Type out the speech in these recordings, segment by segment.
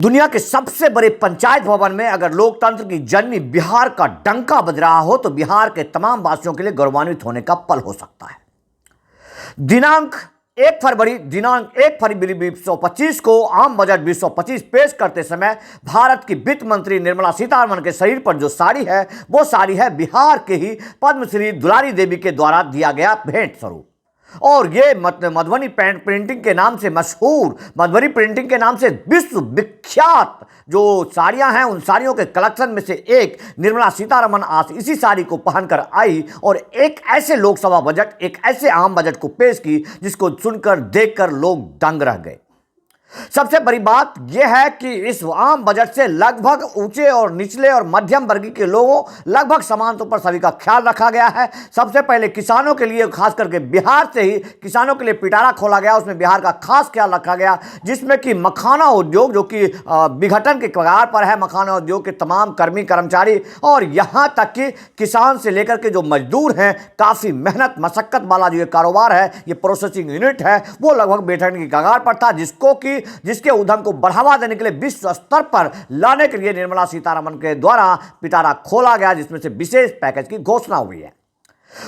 दुनिया के सबसे बड़े पंचायत भवन में अगर लोकतंत्र की जननी बिहार का डंका बज रहा हो तो बिहार के तमाम वासियों के लिए गौरवान्वित होने का पल हो सकता है। दिनांक 1 फरवरी 2025 को आम बजट 2025 पेश करते समय भारत की वित्त मंत्री निर्मला सीतारमण के शरीर पर जो साड़ी है वो साड़ी है बिहार के ही पद्मश्री दुलारी देवी के द्वारा दिया गया भेंट स्वरूप। और ये मधुबनी प्रिंटिंग के नाम से मशहूर, मधुबनी प्रिंटिंग के नाम से विश्व विख्यात जो साड़ियां हैं उन साड़ियों के कलेक्शन में से एक निर्मला सीतारमण आज इसी साड़ी को पहनकर आई और एक ऐसे लोकसभा बजट, एक ऐसे आम बजट को पेश की जिसको सुनकर देखकर लोग दंग रह गए। सबसे बड़ी बात यह है कि इस आम बजट से लगभग ऊंचे और निचले और मध्यम वर्गीय के लोगों लगभग समान तौर पर सभी का ख्याल रखा गया है। सबसे पहले किसानों के लिए, खास करके बिहार से ही किसानों के लिए पिटारा खोला गया, उसमें बिहार का खास ख्याल रखा गया, जिसमें कि मखाना उद्योग जो कि विघटन के कगार पर है, मखाना उद्योग के तमाम कर्मी कर्मचारी और यहाँ तक कि किसान से लेकर के जो मजदूर हैं, काफ़ी मेहनत मशक्कत वाला जो ये कारोबार है, ये प्रोसेसिंग यूनिट है, वो लगभग बैठने की कगार पर था, जिसके उद्यम को बढ़ावा देने के लिए विश्व स्तर पर लाने के लिए निर्मला सीतारमण के द्वारा पिटारा खोला गया, जिसमें से विशेष पैकेज की घोषणा हुई है।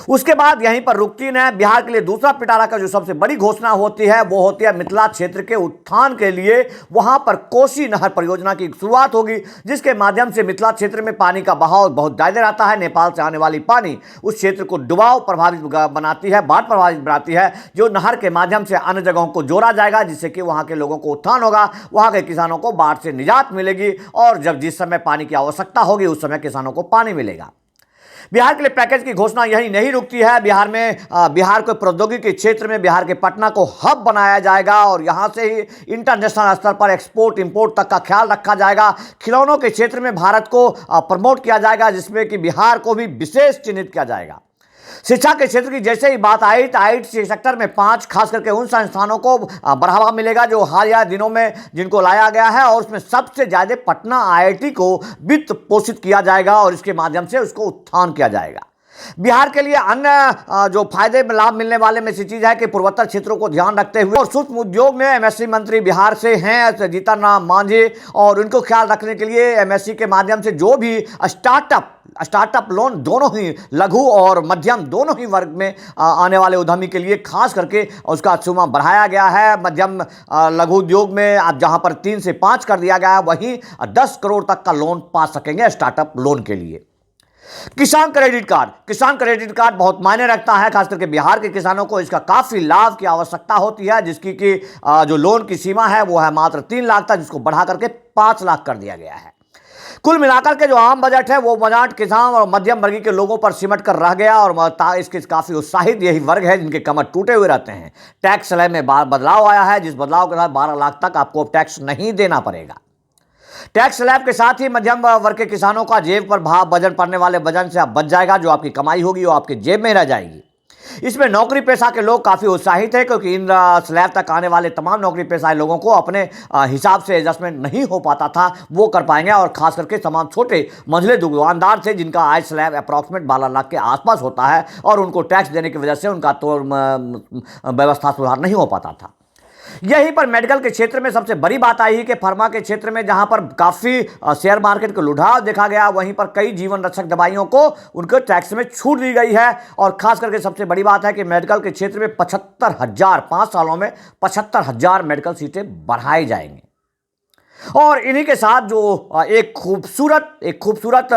उसके बाद यहीं पर रुकती नहीं, बिहार के लिए दूसरा पिटारा का जो सबसे बड़ी घोषणा होती है वो होती है मिथिला क्षेत्र के उत्थान के लिए वहां पर कोसी नहर परियोजना की शुरुआत होगी, जिसके माध्यम से मिथिला क्षेत्र में पानी का बहाव बहुत ज्यादा रहता है। नेपाल से आने वाली पानी उस क्षेत्र को डुबाव प्रभावित बनाती है, बाढ़ प्रभावित बनाती है, जो नहर के माध्यम से अन्य जगहों को जोड़ा जाएगा, जिससे कि वहां के लोगों को उत्थान होगा, वहां के किसानों को बाढ़ से निजात मिलेगी और जब जिस समय पानी की आवश्यकता होगी उस समय किसानों को पानी मिलेगा। बिहार के लिए पैकेज की घोषणा यही नहीं रुकती है। बिहार को प्रौद्योगिकी के क्षेत्र में बिहार के पटना को हब बनाया जाएगा और यहां से ही इंटरनेशनल स्तर पर एक्सपोर्ट इंपोर्ट तक का ख्याल रखा जाएगा। खिलौनों के क्षेत्र में भारत को प्रमोट किया जाएगा, जिसमें कि बिहार को भी विशेष चिन्हित किया जाएगा। शिक्षा के क्षेत्र की जैसे ही बात आई तो आईटी सेक्टर में 5 खास करके उन संस्थानों को बढ़ावा मिलेगा जो हालिया दिनों में जिनको लाया गया है और उसमें सबसे ज़्यादा पटना आईआईटी को वित्त पोषित किया जाएगा और इसके माध्यम से उसको उत्थान किया जाएगा। बिहार के लिए अन्य जो फायदे लाभ मिलने वाले में से चीज है कि पूर्वोत्तर क्षेत्रों को ध्यान रखते हुए और सूक्ष्म उद्योग में एमएससी मंत्री बिहार से हैं जीतन राम मांझी और उनको ख्याल रखने के लिए एमएससी के माध्यम से जो भी स्टार्टअप लोन दोनों ही लघु और मध्यम दोनों ही वर्ग में आने वाले उद्यमी के लिए खास करके उसका सीमा बढ़ाया गया है। मध्यम लघु उद्योग में अब जहां पर 3 से 5 कर दिया गया है, वहीं 10 करोड़ तक का लोन पा सकेंगे स्टार्टअप लोन के लिए। किसान क्रेडिट कार्ड बहुत मायने रखता है, खास करके बिहार के किसानों को इसका काफी लाभ की आवश्यकता होती है, जिसकी कि जो लोन की सीमा है वो है मात्र 3 लाख तक, जिसको बढ़ा करके 5 लाख कर दिया गया है। कुल मिलाकर के जो आम बजट है वो बजट किसान और मध्यम वर्गीय के लोगों पर सिमट कर रह गया और इसके काफी उत्साहित यही वर्ग है जिनके कमर टूटे हुए रहते हैं। टैक्स स्लैब में बदलाव आया है, जिस बदलाव के साथ 12 लाख तक आपको टैक्स नहीं देना पड़ेगा। टैक्स स्लैब के साथ ही मध्यम वर्ग के किसानों का जेब पर वजन पड़ने वाले वजन से अब बच जाएगा, जो आपकी कमाई होगी वो आपके जेब में रह जाएगी। इसमें नौकरी पेशा के लोग काफ़ी उत्साहित है क्योंकि इन स्लैब तक आने वाले तमाम नौकरी पेशा लोगों को अपने हिसाब से एडजस्टमेंट नहीं हो पाता था, वो कर पाएंगे और खास करके तमाम छोटे मंझले दुकानदार थे जिनका आय स्लैब अप्रॉक्सीमेट 12 लाख के आसपास होता है और उनको टैक्स देने की वजह से उनका तो व्यवस्था सुधार नहीं हो पाता था। यहीं पर मेडिकल के क्षेत्र में सबसे बड़ी बात आई है कि फार्मा के क्षेत्र में जहां पर काफी शेयर मार्केट को लुढ़ाव देखा गया, वहीं पर कई जीवन रक्षक दवाइयों को उनके टैक्स में छूट दी गई है और खास करके सबसे बड़ी बात है कि मेडिकल के क्षेत्र में 75,000 5 सालों में 75,000 मेडिकल सीटें बढ़ाई जाएंगी। और इन्हीं के साथ जो एक खूबसूरत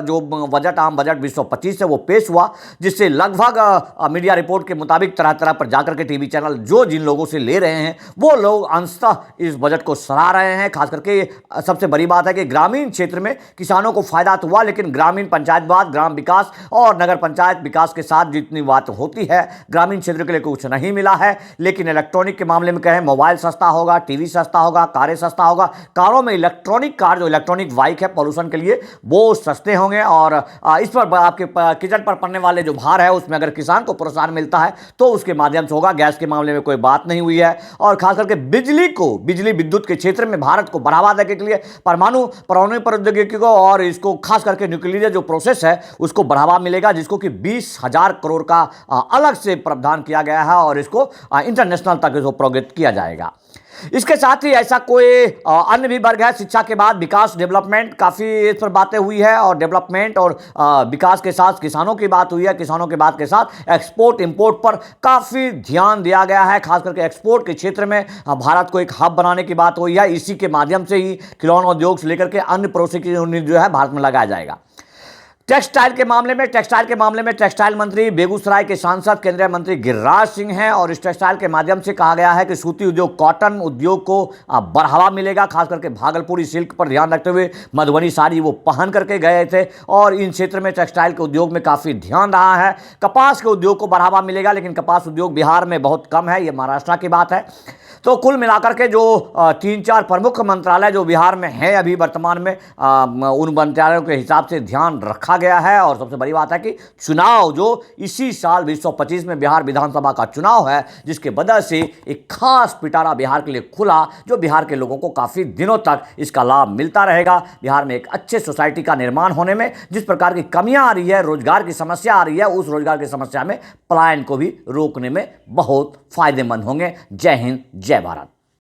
जो बजट आम बजट 2025 से वो पेश हुआ, जिससे लगभग मीडिया रिपोर्ट के मुताबिक तरह तरह पर जाकर के टीवी चैनल जो जिन लोगों से ले रहे हैं वो लोग अंशतः इस बजट को सराह रहे हैं। खास करके सबसे बड़ी बात है कि ग्रामीण क्षेत्र में किसानों को फायदा तो हुआ, लेकिन ग्रामीण पंचायतवाद, ग्राम विकास और नगर पंचायत विकास के साथ जितनी बात होती है ग्रामीण क्षेत्र के लिए कुछ नहीं मिला है। लेकिन इलेक्ट्रॉनिक के मामले में कहें, मोबाइल सस्ता होगा, टीवी सस्ता होगा, कारें सस्ता होगा, कारों में इलेक्ट्रॉनिक कार जो इलेक्ट्रॉनिक बाइक है पॉल्यूशन के लिए वो सस्ते होंगे और इस पर आपके किचन पर पड़ने वाले जो भार है उसमें अगर किसान को प्रोत्साहन मिलता है तो उसके माध्यम से होगा। गैस के मामले में कोई बात नहीं हुई है और खास करके बिजली विद्युत के क्षेत्र में भारत को बढ़ावा देने के लिए परमाणु प्रौद्योगिकी को और इसको खास करके न्यूक्लियर जो प्रोसेस है उसको बढ़ावा मिलेगा, जिसको कि 20,000 करोड़ का अलग से प्रावधान किया गया है और इसको इंटरनेशनल तक इसको प्रोजेक्ट किया जाएगा। इसके साथ ही ऐसा कोई अन्य भी वर्ग है शिक्षा के बाद विकास डेवलपमेंट, काफ़ी इस पर बातें हुई है और डेवलपमेंट और विकास के साथ किसानों की बात हुई है, किसानों की बात के साथ एक्सपोर्ट इंपोर्ट पर काफ़ी ध्यान दिया गया है, खास करके एक्सपोर्ट के क्षेत्र में भारत को एक हब बनाने की बात हुई है। इसी के माध्यम से ही खिलौना उद्योग से लेकर के अन्य पड़ोसी की यूनिट जो है भारत में लगाया जाएगा। टेक्सटाइल के मामले में टेक्सटाइल मंत्री बेगूसराय के सांसद केंद्रीय मंत्री गिरिराज सिंह हैं और इस टेक्सटाइल के माध्यम से कहा गया है कि सूती उद्योग कॉटन उद्योग को बढ़ावा मिलेगा। खास करके भागलपुरी सिल्क पर ध्यान रखते हुए मधुबनी साड़ी वो पहन करके गए थे और इन क्षेत्र में टेक्सटाइल के उद्योग में काफ़ी ध्यान रहा है। कपास के उद्योग को बढ़ावा मिलेगा, लेकिन कपास उद्योग बिहार में बहुत कम है, ये महाराष्ट्र की बात है। तो कुल मिलाकर के जो 3-4 प्रमुख मंत्रालय जो बिहार में हैं अभी वर्तमान में, उन मंत्रालयों के हिसाब से ध्यान रखा गया है। और सबसे बड़ी बात है कि चुनाव जो इसी साल 2025 में बिहार विधानसभा का चुनाव है, जिसके वजह से एक खास पिटारा बिहार के लिए खुला, जो बिहार के लोगों को काफ़ी दिनों तक इसका लाभ मिलता रहेगा। बिहार में एक अच्छे सोसाइटी का निर्माण होने में जिस प्रकार की कमियां आ रही है, रोजगार की समस्या आ रही है, उस रोजगार की समस्या में पलायन को भी रोकने में बहुत फायदेमंद होंगे। जय हिंद, जय भारत।